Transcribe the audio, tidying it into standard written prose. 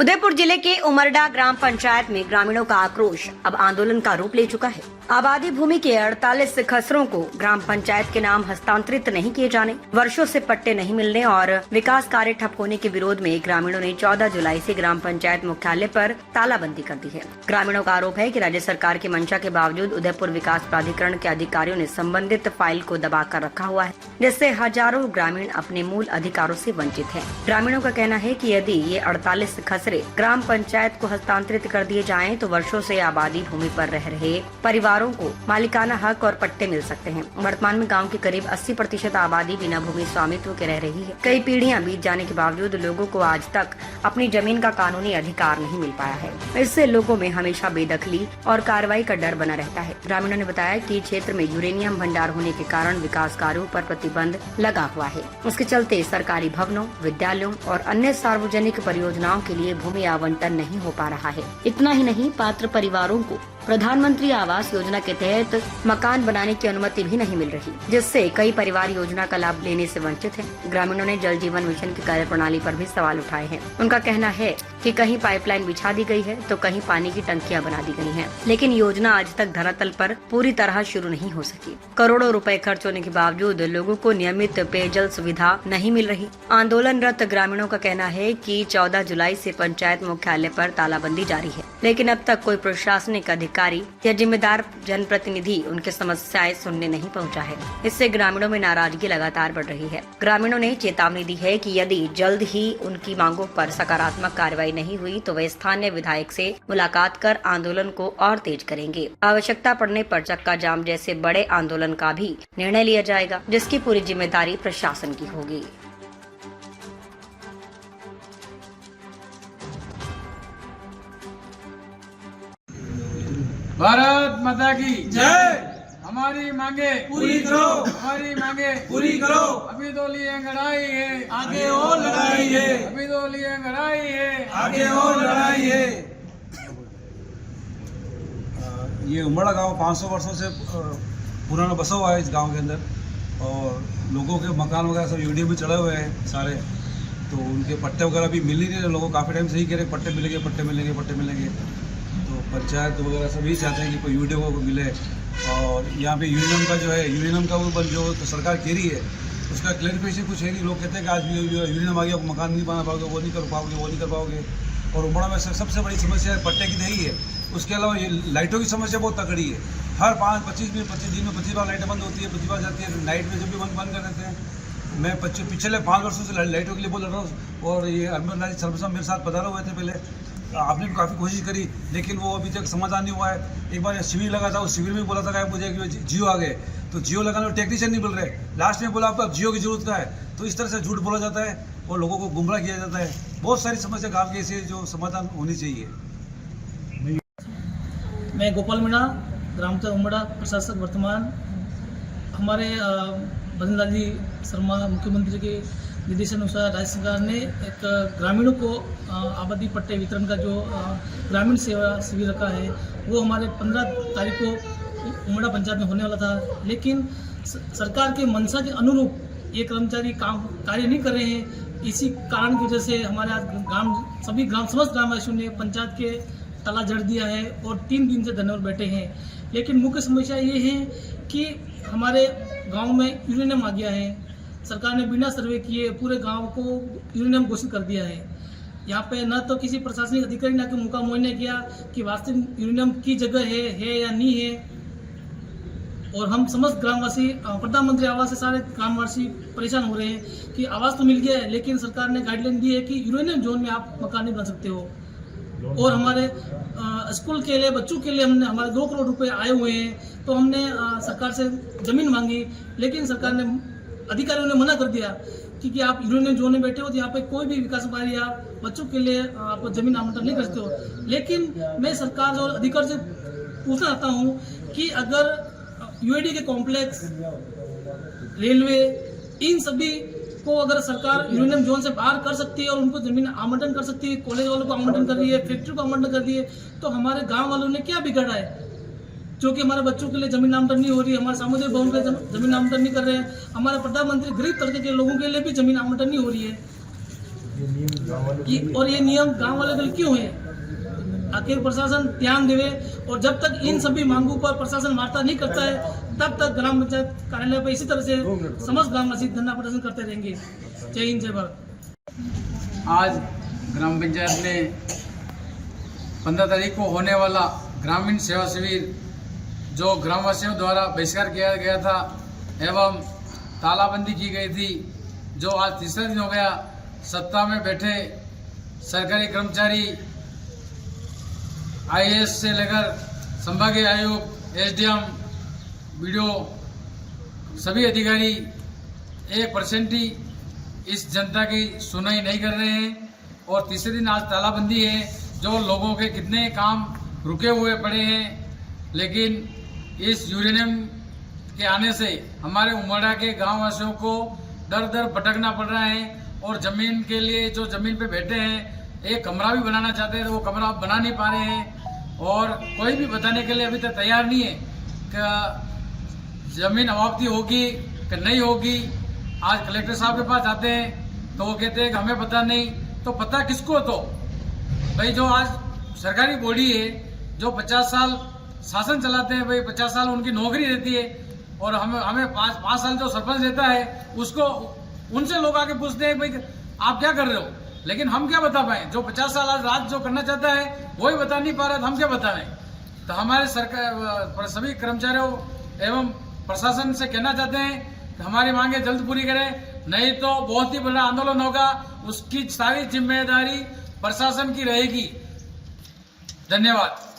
उदयपुर जिले के उमरडा ग्राम पंचायत में ग्रामीणों का आक्रोश अब आंदोलन का रूप ले चुका है। आबादी भूमि के 48 खसरों को ग्राम पंचायत के नाम हस्तांतरित नहीं किए जाने, वर्षों से पट्टे नहीं मिलने और विकास कार्य ठप होने के विरोध में ग्रामीणों ने 14 जुलाई से ग्राम पंचायत मुख्यालय पर तालाबंदी कर दी है। ग्रामीणों का आरोप है कि राज्य सरकार की मंशा के बावजूद उदयपुर विकास प्राधिकरण के अधिकारियों ने संबंधित फाइल को दबा कर रखा हुआ है, जिससे हजारों ग्रामीण अपने मूल अधिकारों से वंचित हैं। ग्रामीणों का कहना है कि यदि ये 48 खसरे ग्राम पंचायत को हस्तांतरित कर दिए जाएं तो वर्षों से आबादी भूमि पर रह रहे परिवारों को मालिकाना हक और पट्टे मिल सकते हैं। वर्तमान में गांव की करीब 80% आबादी बिना भूमि स्वामित्व के रह रही है। कई पीढ़ियां बीत जाने के बावजूद लोगों को आज तक अपनी जमीन का कानूनी अधिकार नहीं मिल पाया है। इससे लोगों में हमेशा बेदखली और कार्रवाई का डर बना रहता है। ग्रामीणों ने बताया कि क्षेत्र में यूरेनियम भंडार होने के कारण विकास कार्यों पर प्रतिबंध लगा हुआ है। उसके चलते सरकारी भवनों, विद्यालयों और अन्य सार्वजनिक परियोजनाओं के लिए भूमि आवंटन नहीं हो पा रहा है। इतना ही नहीं, पात्र परिवारों को प्रधानमंत्री आवास योजना के तहत मकान बनाने की अनुमति भी नहीं मिल रही, जिससे कई परिवार योजना का लाभ लेने से वंचित हैं। ग्रामीणों ने जल जीवन मिशन की कार्यप्रणाली पर भी सवाल उठाए हैं। उनका कहना है कि कहीं पाइपलाइन बिछा दी गई है तो कहीं पानी की टंकियां बना दी गई हैं, लेकिन योजना आज तक धरातल पर पूरी तरह शुरू नहीं हो सकी। करोड़ों रुपए खर्च होने के बावजूद लोगों को नियमित पेयजल सुविधा नहीं मिल रही। आंदोलनरत ग्रामीणों का कहना है कि 14 जुलाई से पंचायत मुख्यालय पर तालाबंदी जारी है, लेकिन अब तक कोई प्रशासनिक अधिकारी या जिम्मेदार जनप्रतिनिधि उनकी समस्याएं सुनने नहीं पहुंचा है। इससे ग्रामीणों में नाराजगी लगातार बढ़ रही है। ग्रामीणों ने चेतावनी दी है कि यदि जल्द ही उनकी मांगों पर सकारात्मक कार्रवाई नहीं हुई तो वे स्थानीय विधायक से मुलाकात कर आंदोलन को और तेज करेंगे। आवश्यकता पड़ने पर चक्का जाम जैसे बड़े आंदोलन का भी निर्णय लिया जाएगा, जिसकी पूरी जिम्मेदारी प्रशासन की होगी। भारत माता की जय। हमारी मांगे पूरी करो, हमारी मांगे पूरी करो। अभी तो लिए लड़ाई है, आगे और लड़ाई है, अभी तो लिए लड़ाई है, आगे और लड़ाई है। ये उमड़ा गांव 500 वर्षों से पुराना बसा हुआ है इस गांव के अंदर, और लोगों के मकान वगैरह सब यूडीएम में चढ़े हुए हैं सारे, तो उनके पट्टे वगैरह भी मिल नहीं रहे। लोगों काफ़ी टाइम से ही कह रहे पट्टे मिलेंगे, पट्टे मिलेंगे, पट्टे मिलेंगे। तो पंचायत वगैरह सभी चाहते हैं कि कोई यूडीएम को मिले, और यहाँ पे यूनियम का जो है, यूनियम का वो जो तो सरकार कह रही है उसका क्लैरिफिकेशन कुछ है नहीं। लोग कहते हैं कि आज यूनियम आ गया, मकान नहीं बना पाओगे, वो नहीं कर पाओगे, वो नहीं कर पाओगे। और उमड़ा में सबसे बड़ी समस्या पट्टे की नहीं है, उसके अलावा ये लाइटों की समस्या बहुत तगड़ी है। हर 25 दिन में 25 बार लाइटें बंद होती है, 25 बार जाती है। नाइट में जब भी बंद कर देते हैं। मैं पिछले 5 वर्षों से लाइटों के लिए बोल रहा हूँ, और ये अर्बन सर्विस मेरे साथ पधारा हुए थे पहले। आपने भी काफ़ी कोशिश करी, लेकिन वो अभी तक समाधान नहीं हुआ है। एक बार शिविर लगा था, उस शिविर में बोला था कि मुझे कि जियो आ गए, तो जियो लगाने में टेक्नीशियन नहीं मिल रहे। लास्ट में बोला आपको अब जियो की जरूरत का है, तो इस तरह से झूठ बोला जाता है और लोगों को गुमराह किया जाता है। बहुत सारी समस्या गाँव की ऐसी है जो समाधान होनी चाहिए। मैं गोपाल मीणा, ग्राम पंचायत उमड़ा प्रशासक वर्तमान। हमारे भजनलाल जी शर्मा मुख्यमंत्री के निर्देशानुसार राज्य सरकार ने एक ग्रामीणों को आबादी पट्टे वितरण का जो ग्रामीण सेवा शिविर रखा है, वो हमारे 15 तारीख को उमड़ा पंचायत में होने वाला था, लेकिन सरकार के मंशा के अनुरूप ये कर्मचारी कार्य नहीं कर रहे हैं। इसी कारण की वजह से हमारे आज समस्त ग्रामवासियों ने पंचायत के ताला जड़ दिया है और 3 दिन से धरने पर बैठे हैं। लेकिन मुख्य समस्या ये है कि हमारे गांव में यूरेनियम आ गया है। सरकार ने बिना सर्वे किए पूरे गांव को यूरेनियम घोषित कर दिया है। यहाँ पे न तो किसी प्रशासनिक अधिकारी ने आके मौका मुआयना किया कि वास्तविक यूरेनियम की जगह है या नहीं है। और हम समस्त ग्रामवासी प्रधानमंत्री आवास से सारे ग्रामवासी परेशान हो रहे हैं कि आवास तो मिल गया है, लेकिन सरकार ने गाइडलाइन दी है कि यूरेनियम जोन में आप मकान नहीं बना सकते हो। और हमारे स्कूल के लिए बच्चों के लिए हमने हमारे 2 करोड़ रुपए आए हुए हैं, तो हमने सरकार से ज़मीन मांगी, लेकिन सरकार ने अधिकारियों ने मना कर दिया कि आप यूरेनियम जोन में बैठे हो तो यहाँ पे कोई भी विकास कार्य या बच्चों के लिए आप जमीन आवंटन नहीं कर सकते हो। लेकिन मैं सरकार और अधिकारी से पूछना चाहता हूँ कि अगर यूआईडी के कॉम्प्लेक्स, रेलवे, इन सभी को अगर सरकार यूरेनियम जोन से बाहर कर सकती है और उनको जमीन आवंटन कर सकती है, कॉलेज वालों को आवंटन कर रही है, फैक्ट्री को आवंटन कर रही है, तो हमारे गांव वालों ने क्या बिगड़ा है जो कि हमारे बच्चों के लिए जमीन आवंटन नहीं हो रही है, हमारे सामुदायिक भवन के जमीन आवंटन नहीं कर रहे हैं, हमारे प्रधानमंत्री गरीब तबके के लोगों के लिए भी जमीन आवंटन नहीं हो रही है। कि और ये नियम गांव वाले के लिए क्यों है, आखिर प्रशासन ध्यान देवे। और जब तक इन सभी मांगों पर प्रशासन वार्ता नहीं करता है तब तक ग्राम पंचायत कार्यालय पर इसी तरह से समस्त ग्रामवासी धरना प्रदर्शन करते रहेंगे। जय हिंद, जय भारत। आज ग्राम पंचायत ने 15 तारीख को होने वाला ग्रामीण सेवा शिविर जो ग्रामवासियों द्वारा बहिष्कार किया गया था एवं तालाबंदी की गई थी, जो आज तीसरा दिन हो गया, सत्ता में बैठे सरकारी कर्मचारी IAS से लेकर संभागीय आयुक्त, SDM, BDO सभी अधिकारी 1% ही इस जनता की सुनवाई नहीं कर रहे हैं। और तीसरे दिन आज तालाबंदी है, जो लोगों के कितने काम रुके हुए पड़े हैं। लेकिन इस यूरेनियम के आने से हमारे उमड़ा के गांववासियों को दर दर भटकना पड़ रहा है और ज़मीन के लिए जो ज़मीन पे बैठे हैं, एक कमरा भी बनाना चाहते हैं तो वो कमरा बना नहीं पा रहे हैं। और कोई भी बताने के लिए अभी तक तैयार नहीं है कि ज़मीन अवाप्ति होगी कि नहीं होगी। आज कलेक्टर साहब के पास जाते हैं तो वो कहते हैं कि हमें पता नहीं। तो पता किसको? तो भाई जो आज सरकारी बॉडी है, जो 50 साल शासन चलाते हैं, भाई 50 साल उनकी नौकरी रहती है और हमें 5 साल जो सरपंच रहता है उसको उनसे लोग आके पूछते हैं भाई आप क्या कर रहे हो। लेकिन हम क्या बता पाए? जो 50 साल आज राज जो करना चाहता है वही बता नहीं पा रहा, तो हम क्या बताएं। तो हमारे सरकार सभी कर्मचारियों एवं प्रशासन से कहना चाहते हैं कि हमारी मांगे जल्द पूरी करें, नहीं तो बहुत ही बड़ा आंदोलन होगा। उसकी सारी जिम्मेदारी प्रशासन की रहेगी। धन्यवाद।